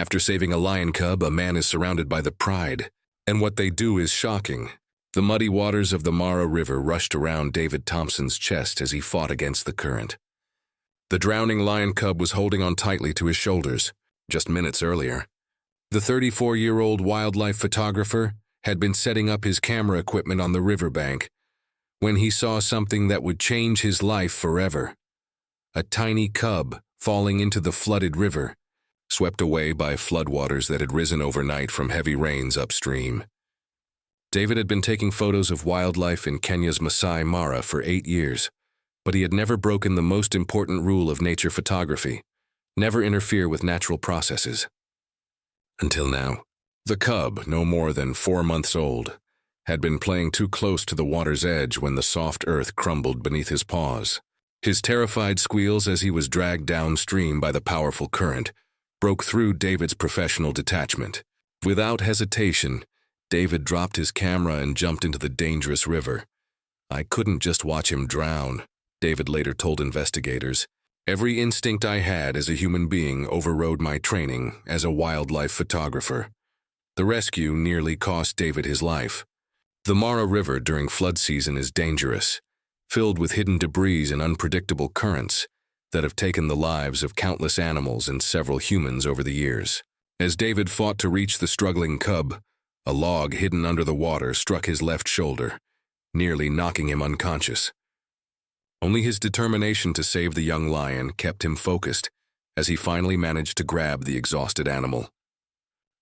After saving a lion cub, a man is surrounded by the pride, and what they do is shocking. The muddy waters of the Mara River rushed around David Thompson's chest as he fought against the current. The drowning lion cub was holding on tightly to his shoulders. Just minutes earlier, the 34-year-old wildlife photographer had been setting up his camera equipment on the riverbank when he saw something that would change his life forever. A tiny cub falling into the flooded river, swept away by floodwaters that had risen overnight from heavy rains upstream. David had been taking photos of wildlife in Kenya's Masai Mara for 8 years, but he had never broken the most important rule of nature photography: never interfere with natural processes. Until now, the cub, no more than 4 months old, had been playing too close to the water's edge when the soft earth crumbled beneath his paws. His terrified squeals as he was dragged downstream by the powerful current broke through David's professional detachment. Without hesitation, David dropped his camera and jumped into the dangerous river. "I couldn't just watch him drown," David later told investigators. "Every instinct I had as a human being overrode my training as a wildlife photographer." The rescue nearly cost David his life. The Mara River during flood season is dangerous, filled with hidden debris and unpredictable currents that have taken the lives of countless animals and several humans over the years. As David fought to reach the struggling cub, a log hidden under the water struck his left shoulder, nearly knocking him unconscious. Only his determination to save the young lion kept him focused as he finally managed to grab the exhausted animal.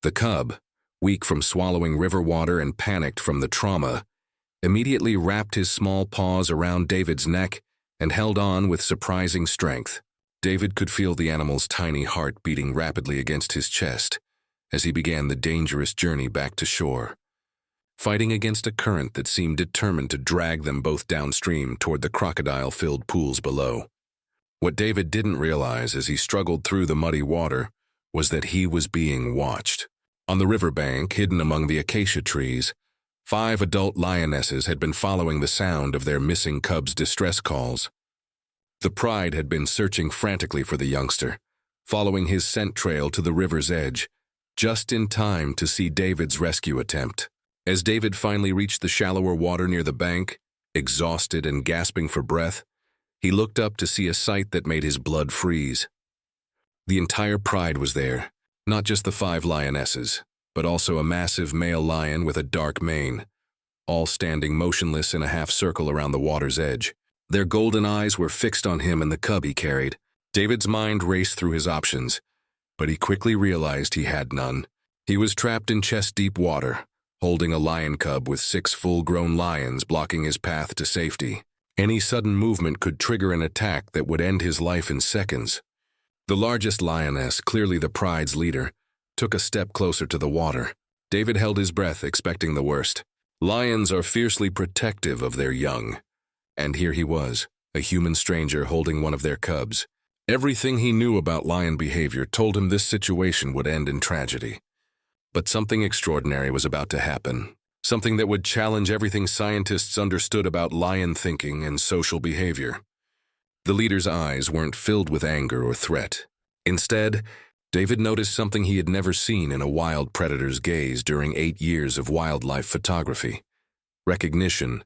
The cub, weak from swallowing river water and panicked from the trauma, immediately wrapped his small paws around David's neck and held on with surprising strength. David could feel the animal's tiny heart beating rapidly against his chest as he began the dangerous journey back to shore, fighting against a current that seemed determined to drag them both downstream toward the crocodile-filled pools below. What David didn't realize as he struggled through the muddy water was that he was being watched. On the riverbank, hidden among the acacia trees, 5 adult lionesses had been following the sound of their missing cub's distress calls. The pride had been searching frantically for the youngster, following his scent trail to the river's edge, just in time to see David's rescue attempt. As David finally reached the shallower water near the bank, exhausted and gasping for breath, he looked up to see a sight that made his blood freeze. The entire pride was there, not just the 5 lionesses, but also a massive male lion with a dark mane, all standing motionless in a half-circle around the water's edge. Their golden eyes were fixed on him and the cub he carried. David's mind raced through his options, but he quickly realized he had none. He was trapped in chest-deep water, holding a lion cub with 6 full-grown lions blocking his path to safety. Any sudden movement could trigger an attack that would end his life in seconds. The largest lioness, clearly the pride's leader, took a step closer to the water. David held his breath, expecting the worst. Lions are fiercely protective of their young, and here he was, a human stranger holding one of their cubs. Everything he knew about lion behavior told him this situation would end in tragedy. But something extraordinary was about to happen, something that would challenge everything scientists understood about lion thinking and social behavior. The leader's eyes weren't filled with anger or threat. Instead, David noticed something he had never seen in a wild predator's gaze during 8 years of wildlife photography: recognition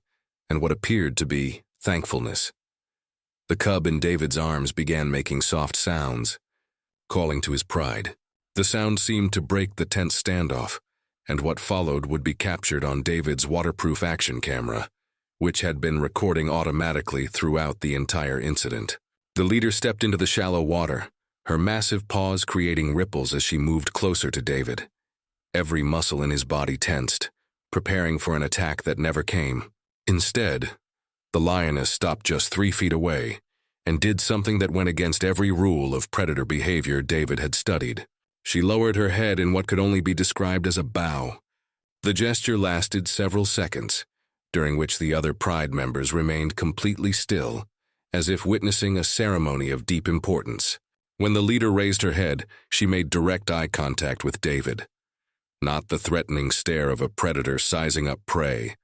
and what appeared to be thankfulness. The cub in David's arms began making soft sounds, calling to his pride. The sound seemed to break the tense standoff, and what followed would be captured on David's waterproof action camera, which had been recording automatically throughout the entire incident. The leader stepped into the shallow water, her massive paws creating ripples as she moved closer to David. Every muscle in his body tensed, preparing for an attack that never came. Instead, the lioness stopped just 3 feet away and did something that went against every rule of predator behavior David had studied. She lowered her head in what could only be described as a bow. The gesture lasted several seconds, during which the other pride members remained completely still, as if witnessing a ceremony of deep importance. When the leader raised her head, she made direct eye contact with David. Not the threatening stare of a predator sizing up prey,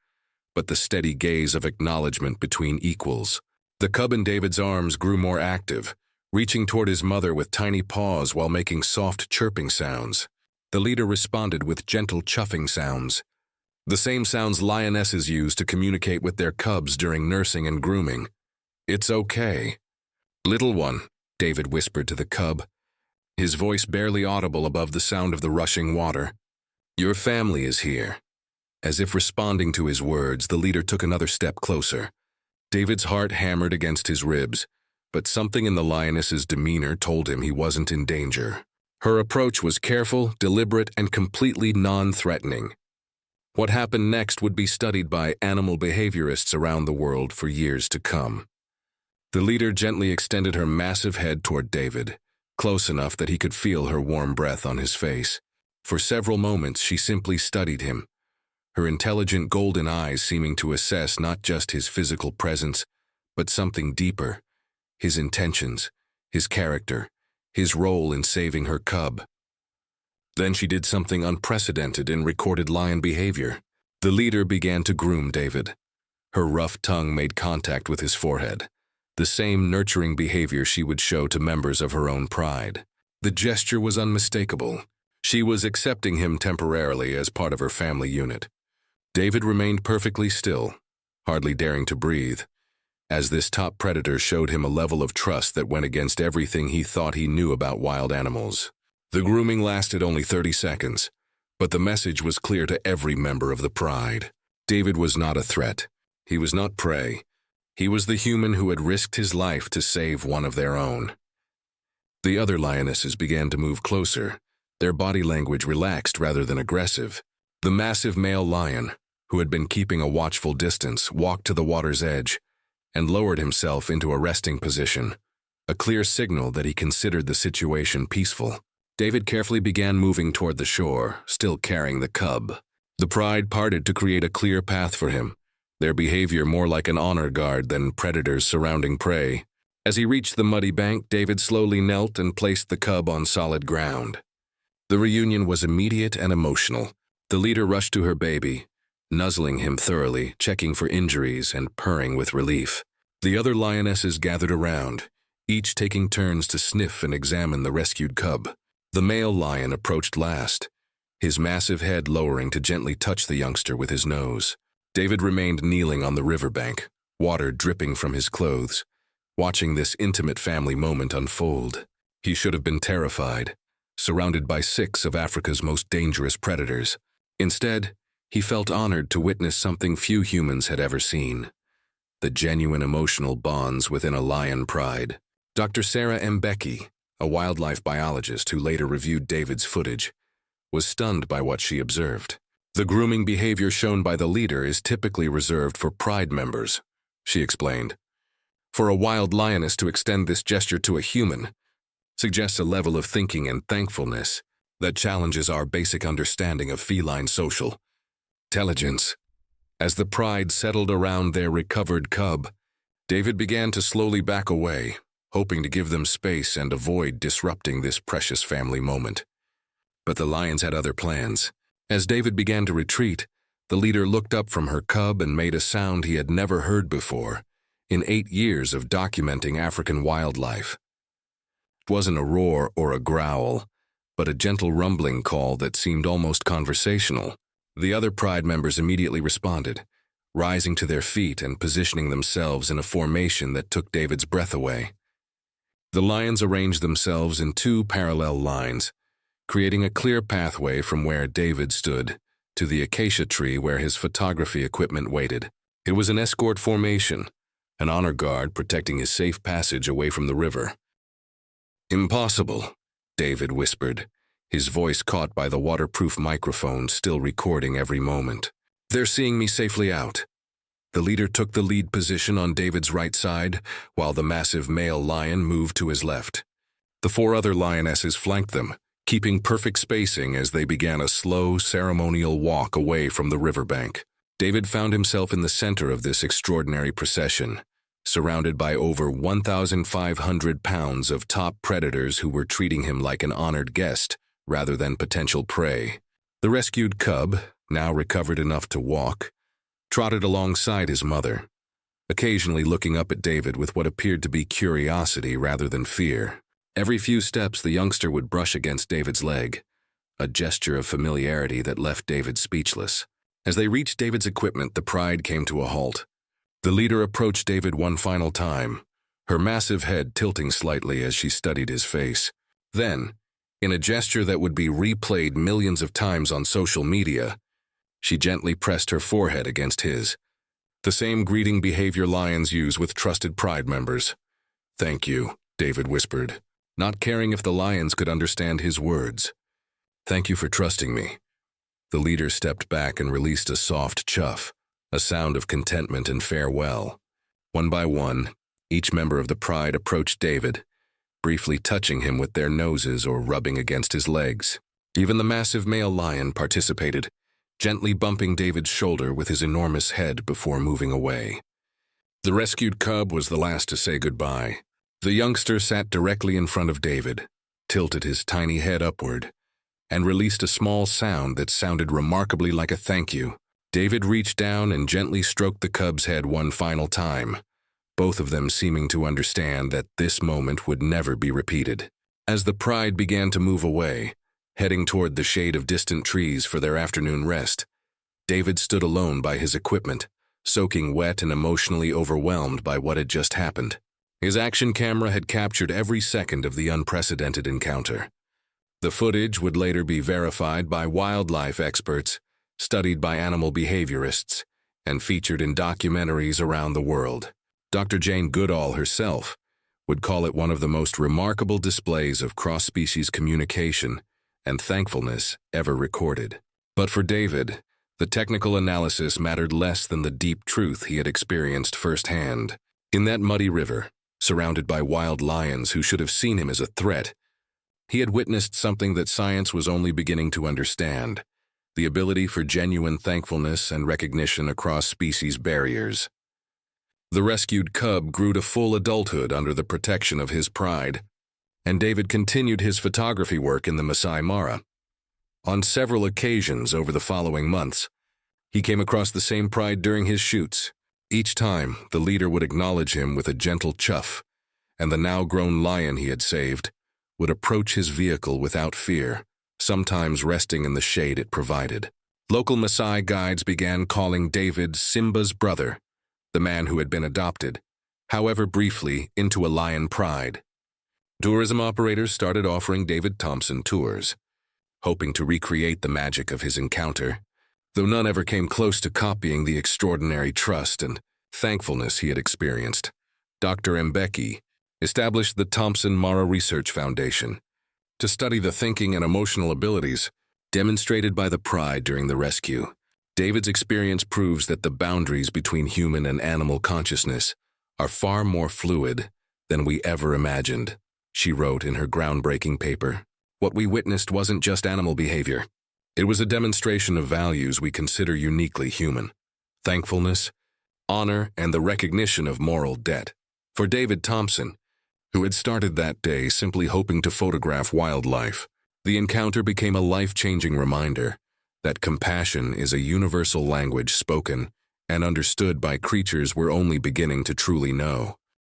but the steady gaze of acknowledgement between equals. The cub in David's arms grew more active, reaching toward his mother with tiny paws while making soft chirping sounds. The leader responded with gentle chuffing sounds, the same sounds lionesses use to communicate with their cubs during nursing and grooming. "It's okay." "Little one," David whispered to the cub, his voice barely audible above the sound of the rushing water. "Your family is here." As if responding to his words, the leader took another step closer. David's heart hammered against his ribs, but something in the lioness's demeanor told him he wasn't in danger. Her approach was careful, deliberate, and completely non-threatening. What happened next would be studied by animal behaviorists around the world for years to come. The leader gently extended her massive head toward David, close enough that he could feel her warm breath on his face. For several moments, she simply studied him, her intelligent golden eyes seeming to assess not just his physical presence, but something deeper, his intentions, his character, his role in saving her cub. Then she did something unprecedented in recorded lion behavior. The leader began to groom David. Her rough tongue made contact with his forehead, the same nurturing behavior she would show to members of her own pride. The gesture was unmistakable. She was accepting him temporarily as part of her family unit. David remained perfectly still, hardly daring to breathe, as this top predator showed him a level of trust that went against everything he thought he knew about wild animals. The grooming lasted only 30 seconds, but the message was clear to every member of the pride. David was not a threat. He was not prey. He was the human who had risked his life to save one of their own. The other lionesses began to move closer, their body language relaxed rather than aggressive. The massive male lion, who had been keeping a watchful distance, walked to the water's edge and lowered himself into a resting position, a clear signal that he considered the situation peaceful. David carefully began moving toward the shore, still carrying the cub. The pride parted to create a clear path for him, their behavior more like an honor guard than predators surrounding prey. As he reached the muddy bank, David slowly knelt and placed the cub on solid ground. The reunion was immediate and emotional. The leader rushed to her baby, nuzzling him thoroughly, checking for injuries and purring with relief. The other lionesses gathered around, each taking turns to sniff and examine the rescued cub. The male lion approached last, his massive head lowering to gently touch the youngster with his nose. David remained kneeling on the riverbank, water dripping from his clothes, watching this intimate family moment unfold. He should have been terrified, surrounded by 6 of Africa's most dangerous predators. Instead, he felt honored to witness something few humans had ever seen: the genuine emotional bonds within a lion pride. Dr. Sarah Mbeki, a wildlife biologist who later reviewed David's footage, was stunned by what she observed. "The grooming behavior shown by the leader is typically reserved for pride members," she explained. "For a wild lioness to extend this gesture to a human suggests a level of thinking and thankfulness that challenges our basic understanding of feline social intelligence." As the pride settled around their recovered cub, David began to slowly back away, hoping to give them space and avoid disrupting this precious family moment. But the lions had other plans. As David began to retreat, the leader looked up from her cub and made a sound he had never heard before in 8 years of documenting African wildlife. It wasn't a roar or a growl, but a gentle rumbling call that seemed almost conversational. The other pride members immediately responded, rising to their feet and positioning themselves in a formation that took David's breath away. The lions arranged themselves in 2 parallel lines, creating a clear pathway from where David stood to the acacia tree where his photography equipment waited. It was an escort formation, an honor guard protecting his safe passage away from the river. "Impossible," David whispered, his voice caught by the waterproof microphone still recording every moment. "They're seeing me safely out." The leader took the lead position on David's right side, while the massive male lion moved to his left. The 4 other lionesses flanked them, keeping perfect spacing as they began a slow, ceremonial walk away from the riverbank. David found himself in the center of this extraordinary procession, surrounded by over 1,500 pounds of top predators who were treating him like an honored guest rather than potential prey. The rescued cub, now recovered enough to walk, trotted alongside his mother, occasionally looking up at David with what appeared to be curiosity rather than fear. Every few steps, the youngster would brush against David's leg, a gesture of familiarity that left David speechless. As they reached David's equipment, the Pride came to a halt. The leader approached David one final time, her massive head tilting slightly as she studied his face. Then, in a gesture that would be replayed millions of times on social media, she gently pressed her forehead against his. The same greeting behavior lions use with trusted Pride members. "Thank you," David whispered, not caring if the lions could understand his words. "Thank you for trusting me." The leader stepped back and released a soft chuff, a sound of contentment and farewell. One by one, each member of the Pride approached David, briefly touching him with their noses or rubbing against his legs. Even the massive male lion participated, gently bumping David's shoulder with his enormous head before moving away. The rescued cub was the last to say goodbye. The youngster sat directly in front of David, tilted his tiny head upward, and released a small sound that sounded remarkably like a thank you. David reached down and gently stroked the cub's head one final time, both of them seeming to understand that this moment would never be repeated. As the Pride began to move away, heading toward the shade of distant trees for their afternoon rest, David stood alone by his equipment, soaking wet and emotionally overwhelmed by what had just happened. His action camera had captured every second of the unprecedented encounter. The footage would later be verified by wildlife experts, studied by animal behaviorists, and featured in documentaries around the world. Dr. Jane Goodall herself would call it one of the most remarkable displays of cross-species communication and thankfulness ever recorded. But for David, the technical analysis mattered less than the deep truth he had experienced firsthand. In that muddy river, surrounded by wild lions who should have seen him as a threat, he had witnessed something that science was only beginning to understand: the ability for genuine thankfulness and recognition across species barriers. The rescued cub grew to full adulthood under the protection of his Pride, and David continued his photography work in the Masai Mara. On several occasions over the following months, he came across the same Pride during his shoots. Each time, the leader would acknowledge him with a gentle chuff, and the now-grown lion he had saved would approach his vehicle without fear, sometimes resting in the shade it provided. Local Maasai guides began calling David Simba's brother, the man who had been adopted, however briefly, into a lion pride. Tourism operators started offering David Thompson tours, hoping to recreate the magic of his encounter, though none ever came close to copying the extraordinary trust and thankfulness he had experienced. Dr. Mbeki established the Thompson Mara Research Foundation to study the thinking and emotional abilities demonstrated by the Pride during the rescue. David's experience proves that the boundaries between human and animal consciousness are far more fluid than we ever imagined, she wrote in her groundbreaking paper. What we witnessed wasn't just animal behavior. It was a demonstration of values we consider uniquely human: thankfulness, honor, and the recognition of moral debt. For David Thompson, who had started that day simply hoping to photograph wildlife, the encounter became a life-changing reminder that compassion is a universal language spoken and understood by creatures we're only beginning to truly know.